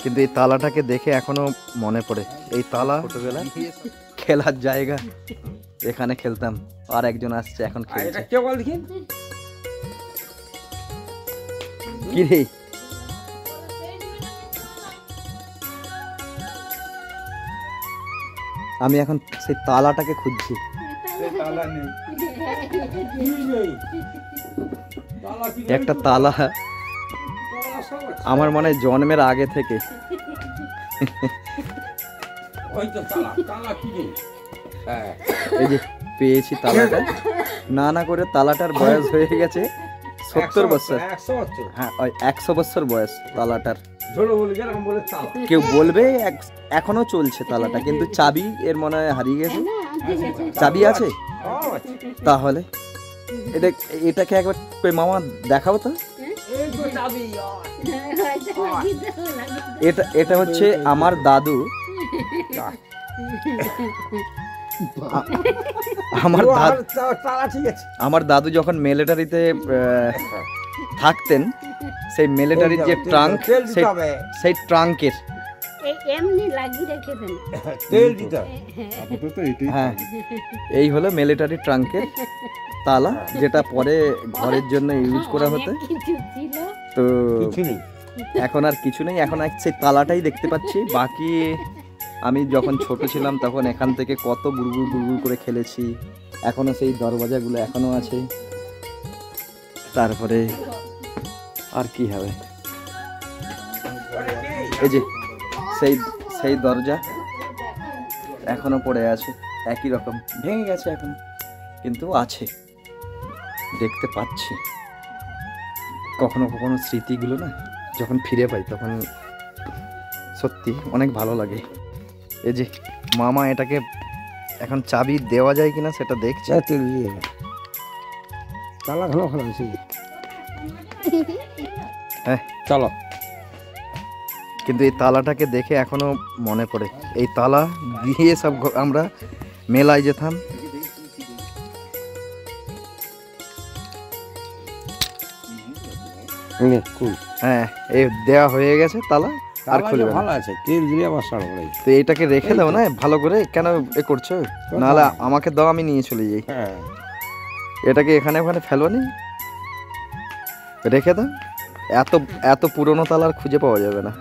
কিন্তু এই তালাটাকে দেখে এখনো মনে পড়ে, এই তালা ছোটবেলা খেলার জায়গা, এখানে খেলতাম। আর একজন আসছে এখন খেলছে। কি রে, আমি এখন সেই তালাটাকে খুঁজছি। একটা তালা আমার মনে হয় জন্মের আগে থেকে। এই যে পেয়েছি তালাটা, না করে তালাটার বয়স হয়ে গেছে 70 বছর। হ্যাঁ, 100 বছর বয়স তালাটার। কেউ বলবে এখনো চলছে তালাটা, কিন্তু চাবি এর মনে হয় হারিয়ে গেছে। চাবি আছে তাহলে এটাকে একবার মামা দেখাবো তো। এটা হচ্ছে আমার দাদু। আমার দাদু যখন মিলিটারিতে থাকতেন, সেই মিলিটারির যে ট্রাঙ্ক, সেই ট্রাঙ্কের হ্যাঁ, এই হলো মিলিটারি ট্রাঙ্কের তালা, যেটা পরে ঘরের জন্য ইউজ করা হতো। তো এখন আর কিছু নেই, এখন সেই তালাটাই দেখতে পাচ্ছি। বাকি আমি যখন ছোট ছিলাম তখন এখান থেকে কত বুড়বুড় বুড়বুড় করে খেলেছি, এখনো সেই দরওয়াজাগুলো এখনো আছে। তারপরে আর কি হবে, এই যে সেই দরজা এখনো পড়ে আছে, একই রকম, ভেঙে গেছে এখন, কিন্তু আছে, দেখতে পাচ্ছি। কখনো কখনো স্মৃতিগুলো না যখন ফিরে পাই তখন সত্যি অনেক ভালো লাগে। এই যে মামা এটাকে এখন চাবি দেওয়া যায় কিনা সেটা দেখছে। হ্যাঁ চলো। কিন্তু এই তালাটাকে দেখে এখনো মনে পড়ে, এই তালা দিয়ে সব আমরা মেলায় যেতাম। হ্যাঁ, এই দেওয়া হয়ে গেছে তালা, আর খুলবে ভালো আছে। তো এটাকে রেখে দাও না ভালো করে, কেন এ করছো? নাহলে আমাকে দাও, আমি নিয়ে চলে যাই। এটাকে এখানে ওখানে ফেলো নি, রেখে দাও। এত পুরনো তালা আর খুঁজে পাওয়া যাবে না।